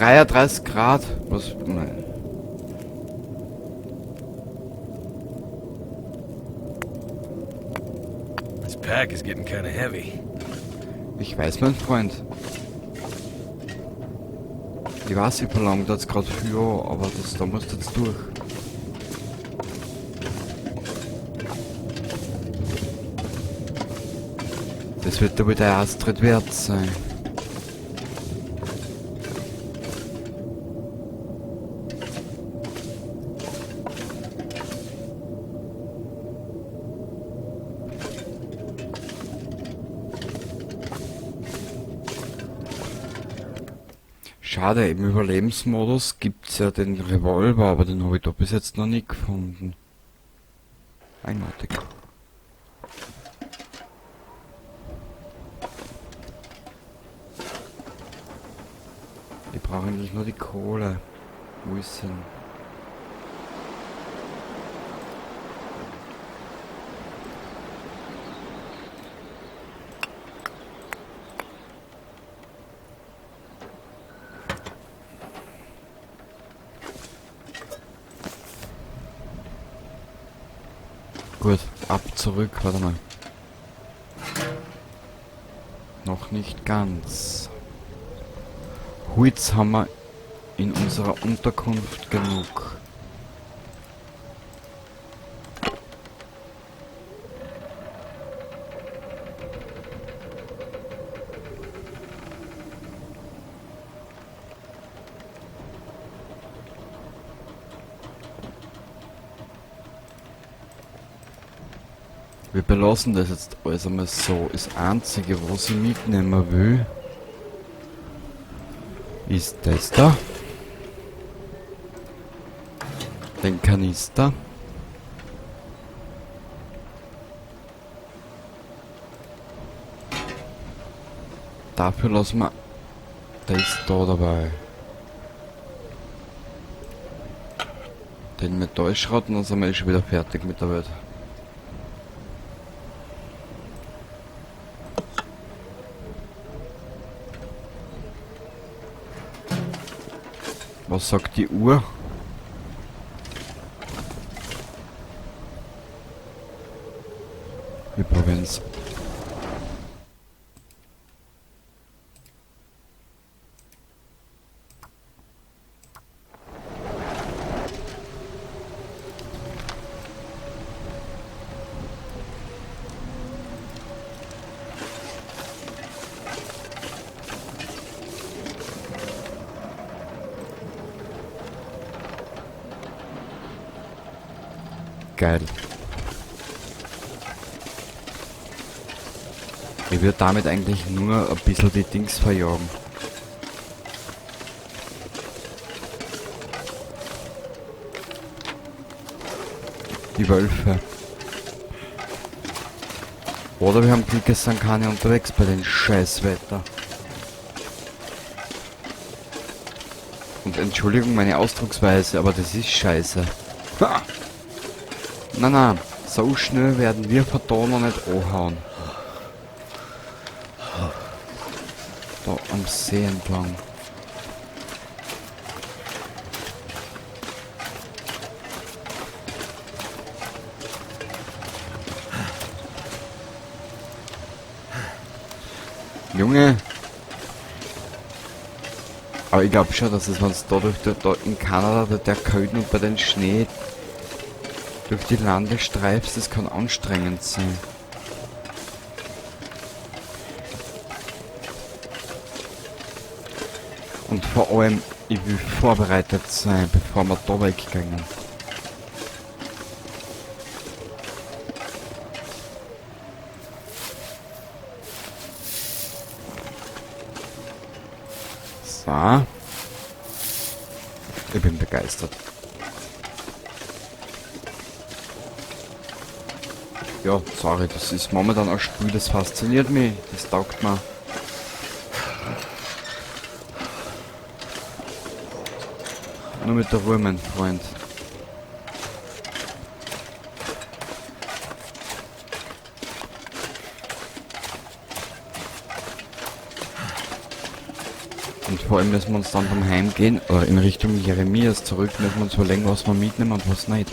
33 Grad. Was? Nein. This pack is getting kind of heavy. Ich weiß, mein Freund. Ich weiß, ich verlange da jetzt gerade viel, aber da musst du jetzt durch. Das wird aber der Austritt wert sein. Schade, im Überlebensmodus gibt's ja den Revolver, aber den habe ich da bis jetzt noch nie gefunden. Eigenartig. Ich brauche eigentlich nur die Kohle. Wo ist sie denn? Gut, ab zurück, warte mal. Noch nicht ganz. Holz haben wir in unserer Unterkunft genug. Wir belassen das jetzt alles einmal so. Das Einzige, was ich mitnehmen will, ist das da. Den Kanister. Dafür lassen wir das da dabei. Den Metallschrott und dann sind wir schon wieder fertig mit der Welt. Was sagt die Uhr? Wir probieren's. Geil. Ich würde damit eigentlich nur ein bisschen die Dings verjagen. Die Wölfe. Oder wir haben Glück, es sind keine unterwegs bei den Scheißwetter. Und Entschuldigung meine Ausdrucksweise, aber das ist scheiße. Ha! Na, so schnell werden wir verdammt noch nicht anhauen. Da am See entlang. Junge! Aber ich glaube schon, dass es, wenn es da in Kanada der Kälte und bei den Schnee durch die Lande streifst, das kann anstrengend sein. Und vor allem, ich will vorbereitet sein, bevor wir da weggehen. So. Ich bin begeistert. Ja, sorry, das ist momentan ein Spiel, das fasziniert mich, das taugt mir. Nur mit der Ruhe, mein Freund. Und vor allem müssen wir uns dann beim Heimgehen, oder in Richtung Jeremias zurück, müssen wir uns überlegen, was wir mitnehmen und was nicht.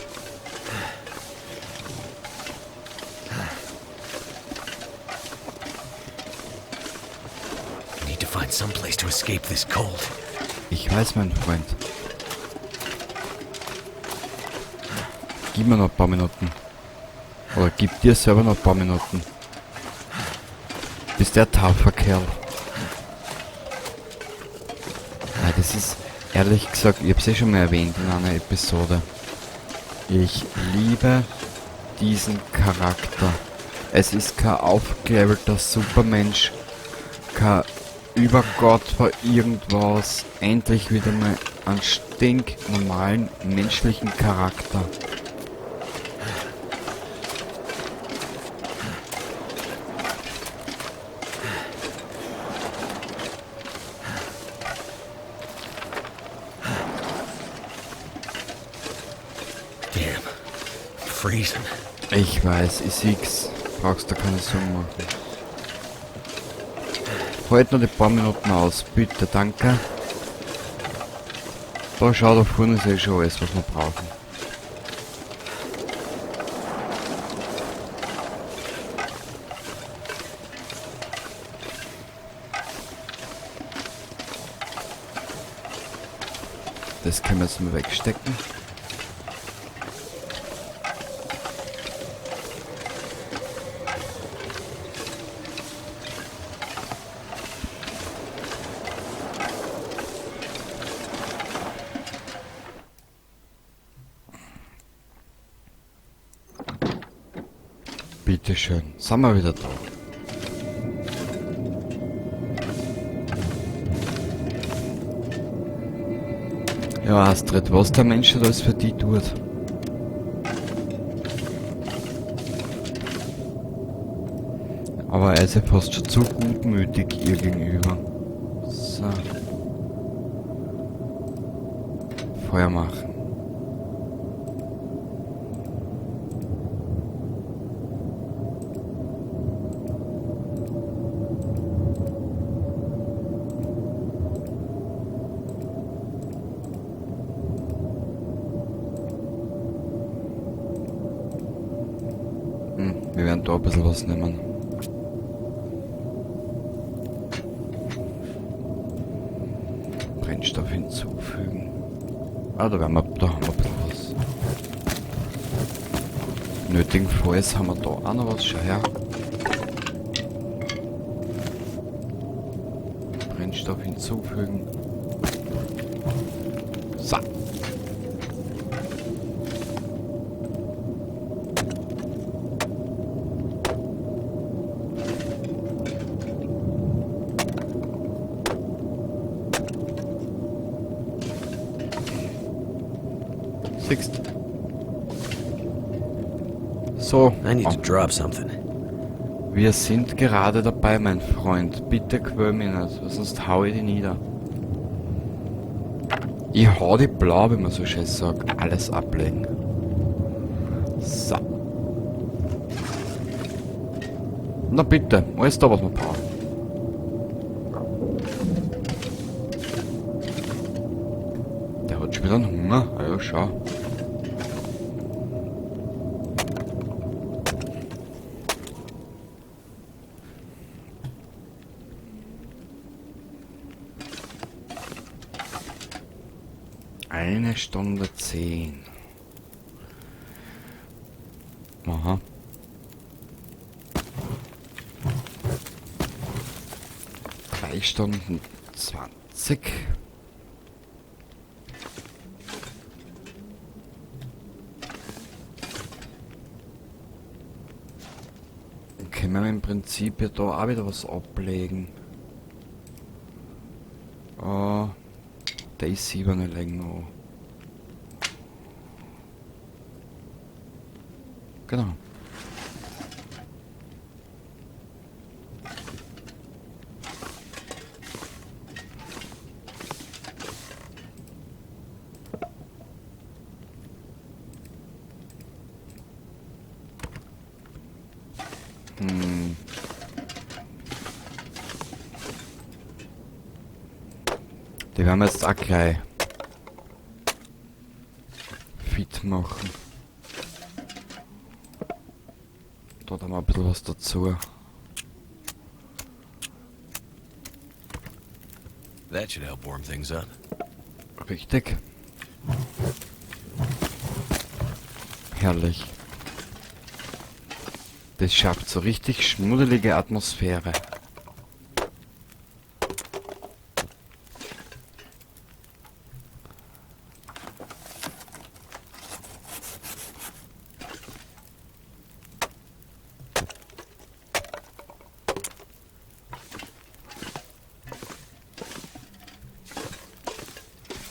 We need to find some place to escape this cold. Ich weiß, mein Freund. Gib mir noch ein paar Minuten. Oder gib dir selber noch ein paar Minuten. Bist der tapfer Kerl. Nein, das ist, ehrlich gesagt, ich hab's schon mal erwähnt in einer Episode. Ich liebe diesen Charakter. Es ist kein aufgelevelter Supermensch, kein Übergott vor irgendwas. Endlich wieder mal einen stinknormalen menschlichen Charakter. Damn. Freezing. Ich weiß, ich sieg's. Brauchst du keine Sorgen machen. Halt nur die paar Minuten aus, bitte, danke. Da schau, da vorne ist eh schon alles, was wir brauchen. Das können wir jetzt mal wegstecken. Bitteschön, sind wir wieder da. Ja, Astrid, was der Mensch da alles für die tut. Aber er ist ja fast schon zu gutmütig ihr gegenüber. So. Feuer machen. Wir werden da ein bisschen was nehmen. Brennstoff hinzufügen. Ah, da haben wir ein bisschen was. Nötigenfalls haben wir da auch noch was. Schau her. Brennstoff hinzufügen. So. Siehst. So. I need to drop something. Wir sind gerade dabei, mein Freund. Bitte quäl mich nicht, sonst hau ich dich nieder. Ich hau die blau, wie man so schön sagt. Alles ablegen. So. Na bitte, alles da, was wir brauchen. Der hat schon wieder einen Hunger. Ah ja, schau. Eine Stunde 10. Aha. Drei Stunden 20. Dann können wir im Prinzip ja da auch wieder was ablegen. Der ist 7 legen noch. Genau. Die werden wir jetzt auch gleich fit machen. Da haben wir ein bisschen was dazu. That should help warm things up. Richtig. Herrlich. Das schafft so richtig schmuddelige Atmosphäre.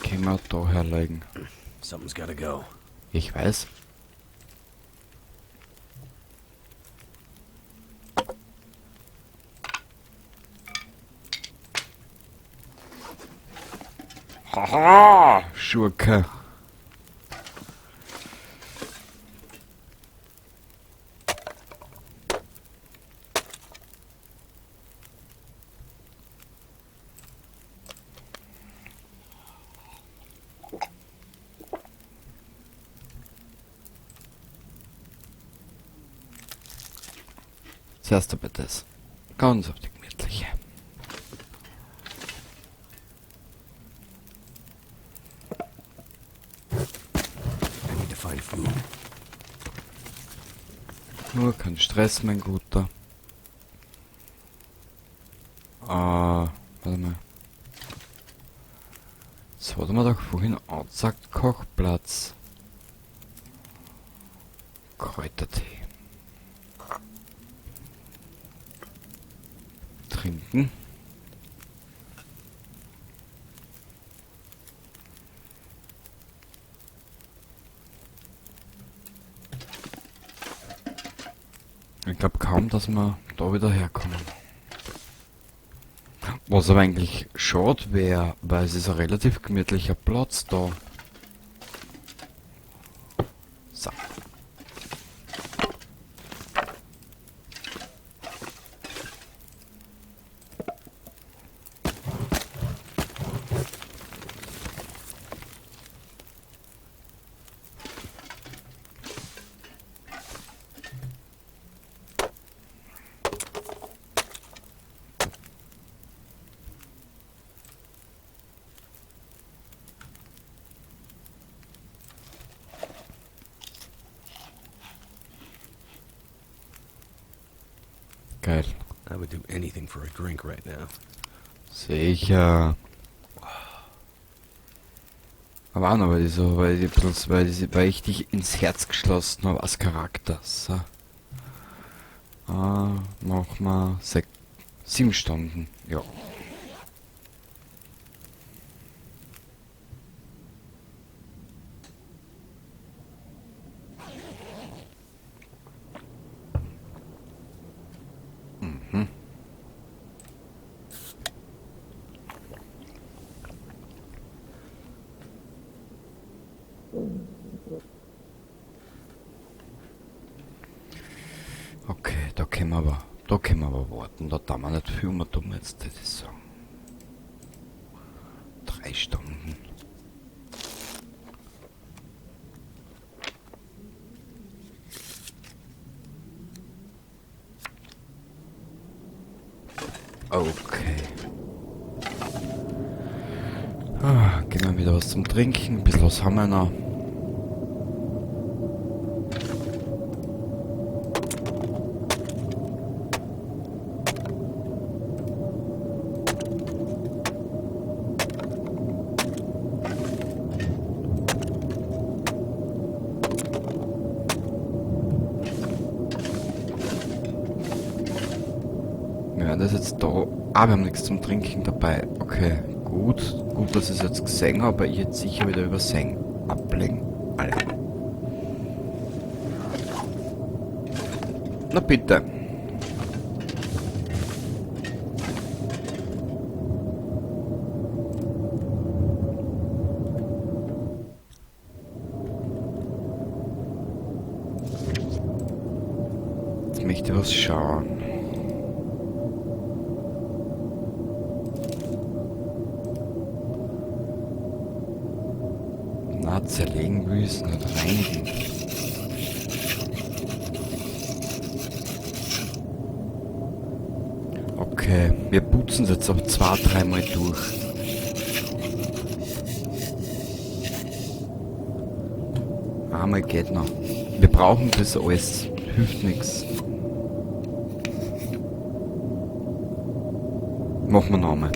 Können wir da herlegen? Something's gotta go. Ich weiß. Haha, Schurke. Zuerst aber das. Ganz auf die gemütliche. I need to find food. Nur kein Stress, mein Guter. Warte mal. Das hat man doch vorhin angesagt, Kochplatz. Kräutertee. Trinken. Ich glaube kaum, dass wir da wieder herkommen. Was aber eigentlich schade wäre, weil es ist ein relativ gemütlicher Platz da. So. Geil. I would do anything for a drink right now. Sicher. Aber auch noch, weil ich so, weil ich dich ins Herz geschlossen habe als Charakter. So. Machen wir 7 Stunden. Ja. Okay, da können wir aber warten. Da darf man nicht viel mehr tun jetzt, das ist sagen. 3 Stunden. Okay. Gehen wir wieder was zum Trinken. Ein bisschen was haben wir noch. Ja, das ist jetzt da. Ah, wir haben nichts zum Trinken dabei. Okay, gut. Gut, dass ich es jetzt gesehen habe, aber ich jetzt sicher wieder übersehen. Ablegen. Alle. Na bitte. Jetzt möchte ich was schauen. Zerlegen will ich es nicht reinigen. Okay, wir putzen es jetzt auch 2-3 Mal durch. Einmal geht noch. Wir brauchen das alles. Hilft nichts. Machen wir noch einmal.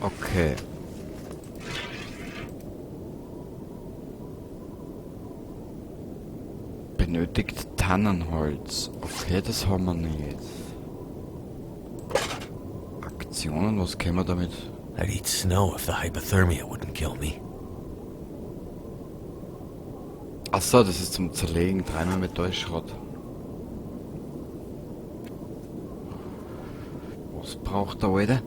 Okay. Benötigt Tannenholz. Okay, das haben wir nicht. Aktionen, was können wir damit? I'd eat snow if the hypothermia wouldn't kill me. Achso, das ist zum Zerlegen. 3-mal Metallschrott. Was braucht der Alte?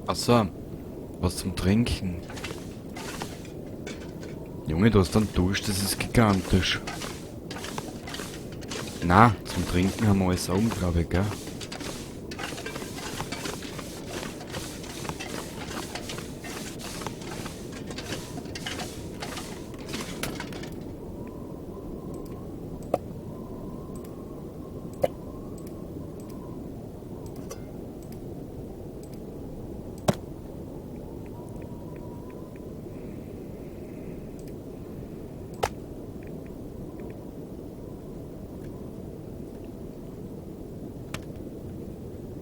Achso, was zum Trinken. Junge, du hast einen Dusch, das ist gigantisch. Na, zum Trinken haben wir alles oben, glaube ich, gell?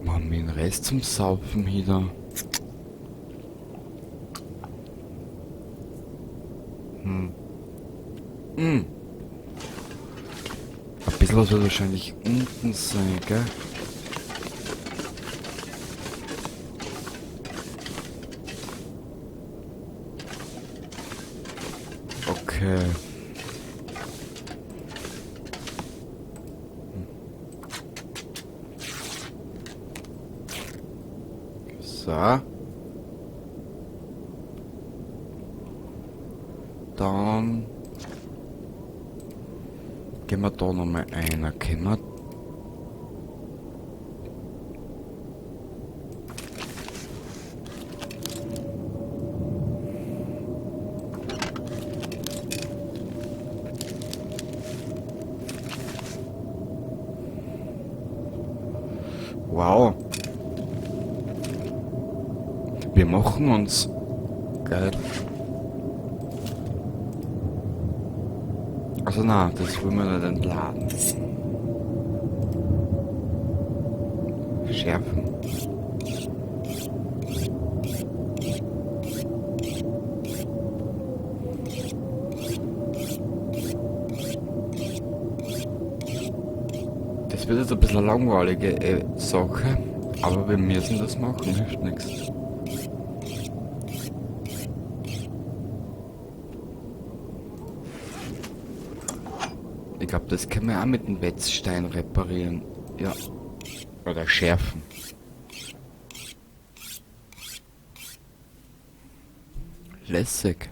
Machen wir den Rest zum Saufen wieder. Ein bisschen was wird wahrscheinlich unten sein, gell? Okay. So. Dann gehen wir da nochmal einer. Können wir wow. Wir machen uns geil. Also na, das wollen wir nicht entladen. Schärfen. Das wird jetzt ein bisschen eine langweilige Sache, aber wir müssen das machen, hilft nichts. Ich glaube, das können wir auch mit dem Wetzstein reparieren. Ja. Oder schärfen. Lässig.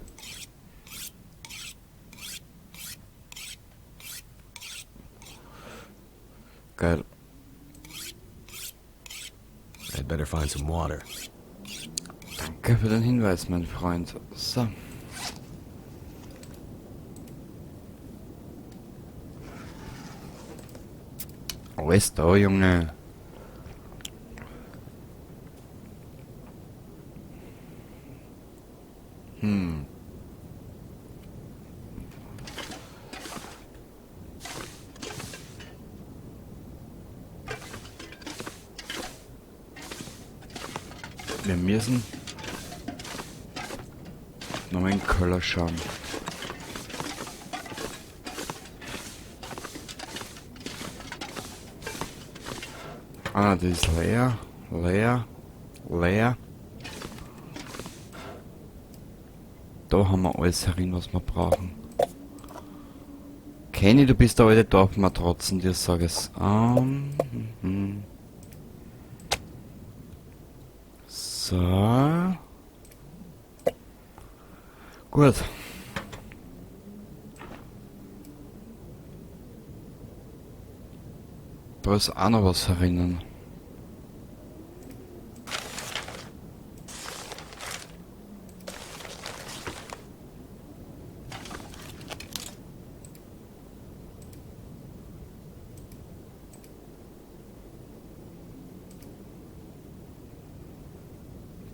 Geil. I'd better find some water. Danke für den Hinweis, mein Freund. So. Alles da, Junge. Wir müssen nochmal in den Keller schauen. Ah, das ist leer, leer, leer. Da haben wir alles herin, was wir brauchen. Kenny, du bist der alte Dorfmatrotzen, dir sag es. So. Gut. da ist auch noch was herinnen.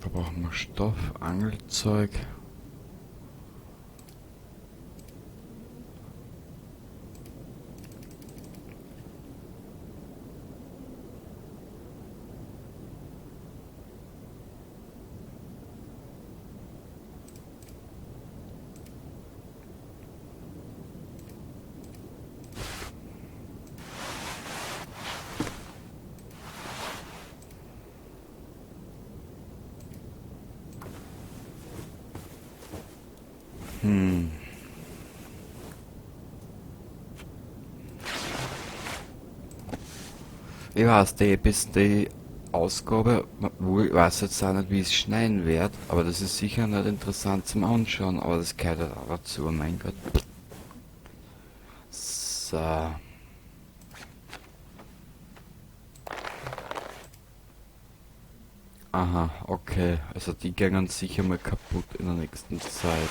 Da brauchen wir Stoff, Angelzeug. Ich weiß, bis die Ausgabe, wo ich weiß jetzt auch nicht, wie es schneiden wird, aber das ist sicher nicht interessant zum Anschauen, aber das gehört halt auch dazu, mein Gott. So. Aha, okay, also die gehen sicher mal kaputt in der nächsten Zeit.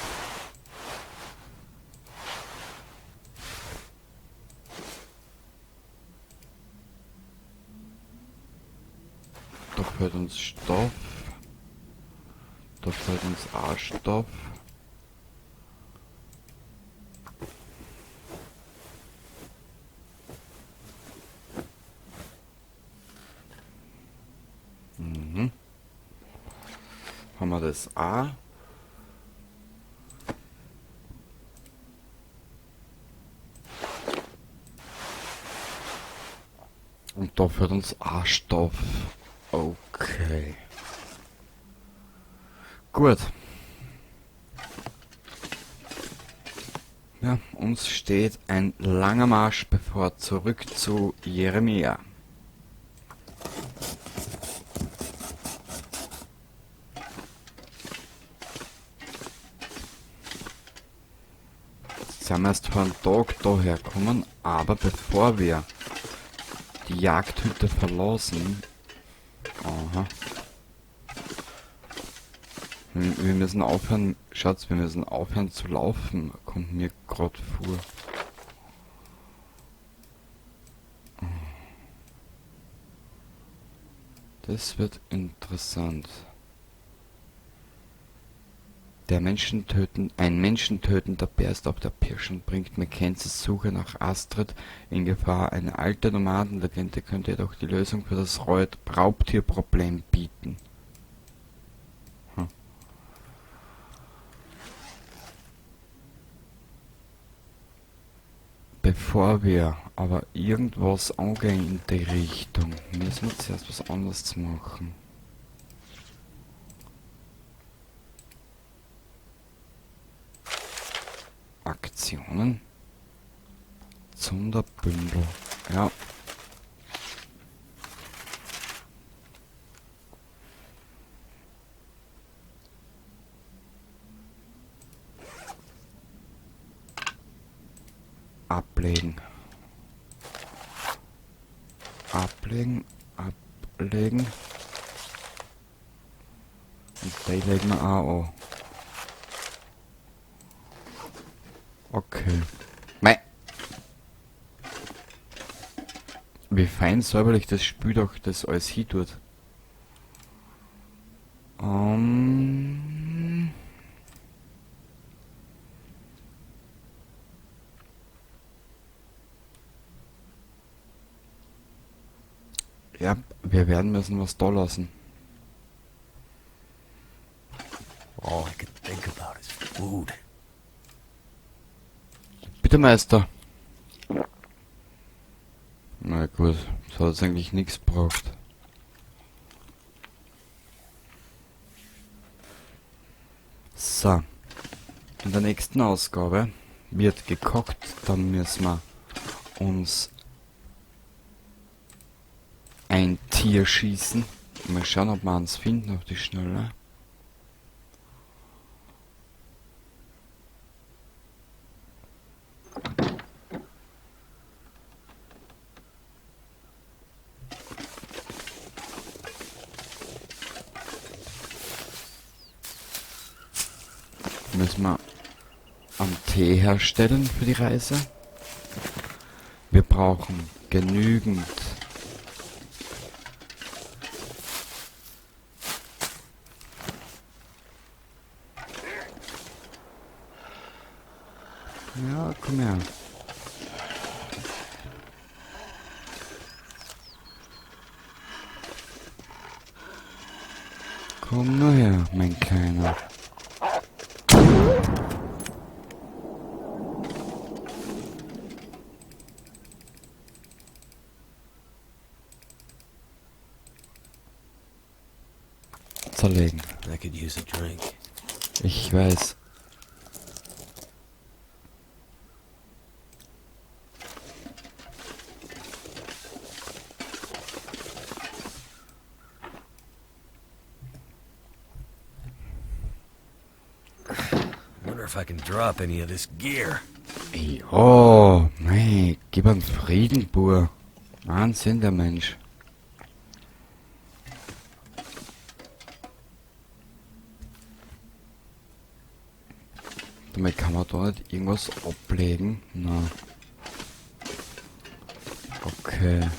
Da fehlt uns Stoff. Da fehlt uns auch Stoff. Mhm. Haben wir das auch? Und da fehlt uns auch Stoff. Okay. Gut. Ja, uns steht ein langer Marsch bevor, zurück zu Jeremia. Jetzt sind wir erst vor einem Tag daher gekommen, aber bevor wir die Jagdhütte verlassen... Aha. Wir müssen aufhören, Schatz, wir müssen aufhören zu laufen, kommt mir gerade vor. Das wird interessant. Ein menschentötender Bär ist auf der Pirsch und bringt Mackenzies Suche nach Astrid in Gefahr. Eine alte Nomadenlegende könnte jedoch die Lösung für das Raubtierproblem bieten. Bevor wir aber irgendwas angehen in die Richtung, müssen wir zuerst was anderes machen. Aktionen. Sonderbündel. Ja. Ablegen. Ablegen. Ablegen. Und die legen wir auch an. Okay. Mei. Wie fein säuberlich das Spiel doch das alles hin tut. Ja, wir werden müssen was da lassen. All I could think about is food. Bitte, Meister. Na gut, das hat jetzt eigentlich nichts gebraucht. So. In der nächsten Ausgabe wird gekocht, dann müssen wir uns ein Tier schießen. Mal schauen, ob wir eins finden auf die Schnelle. müssen wir einen Tee herstellen für die Reise. Wir brauchen genügend ja, komm her. Komm nur her, mein Kleiner. Zerlegen. I could use a drink. Ich weiß. Wonder if I can drop any of this gear. Oh, mei, gib uns Frieden, Bur. Wahnsinn, der Mensch. Damit kann man da nicht irgendwas ablegen. Na. Okay.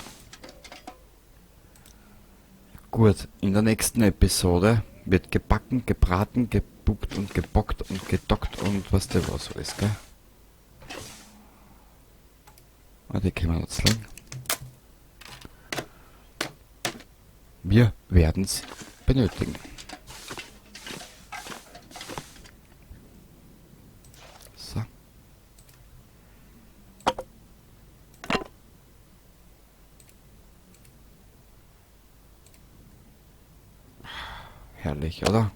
Gut, in der nächsten Episode wird gebacken, gebraten, gebuckt und gebockt und gedockt und was der was so ist, gell? Ah, die können wir jetzt lang. Wir werden's benötigen. So. Herrlich, oder?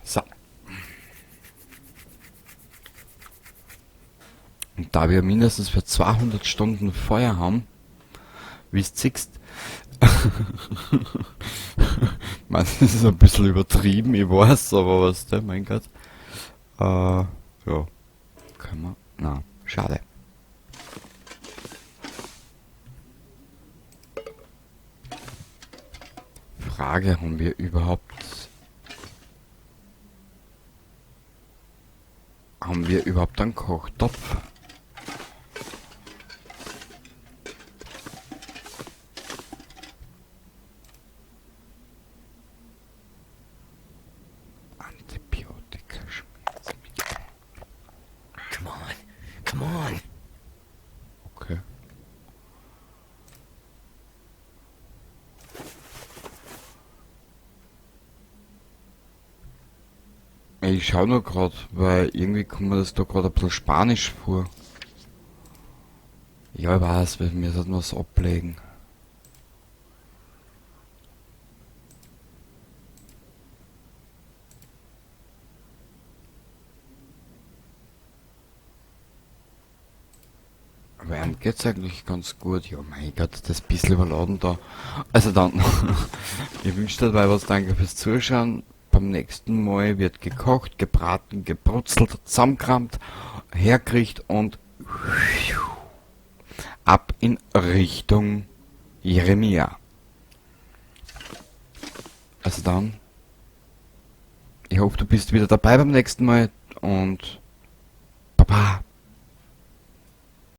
So. Und da wir mindestens für 200 Stunden Feuer haben, wie es siehst, man, das ist ein bisschen übertrieben, ich weiß, aber was der, mein Gott. Ja. Können wir? Na, schade. Frage, haben wir überhaupt einen Kochtopf? Antibiotika, Schmerzmittel. Come on. Come on. Okay. Ich schau nur gerade, weil irgendwie kommt mir das da gerade ein bisschen Spanisch vor. Ja, ich weiß, wir sollten was ablegen. Aber ihm geht's eigentlich ganz gut. Ja, mein Gott, das bisschen überladen da. Also dann, ich wünsche dir dabei was, danke fürs Zuschauen. Beim nächsten Mal wird gekocht, gebraten, gebrutzelt, zusammengerammt, hergerichtet und ab in Richtung Jeremia. Also dann, ich hoffe, du bist wieder dabei beim nächsten Mal und Baba.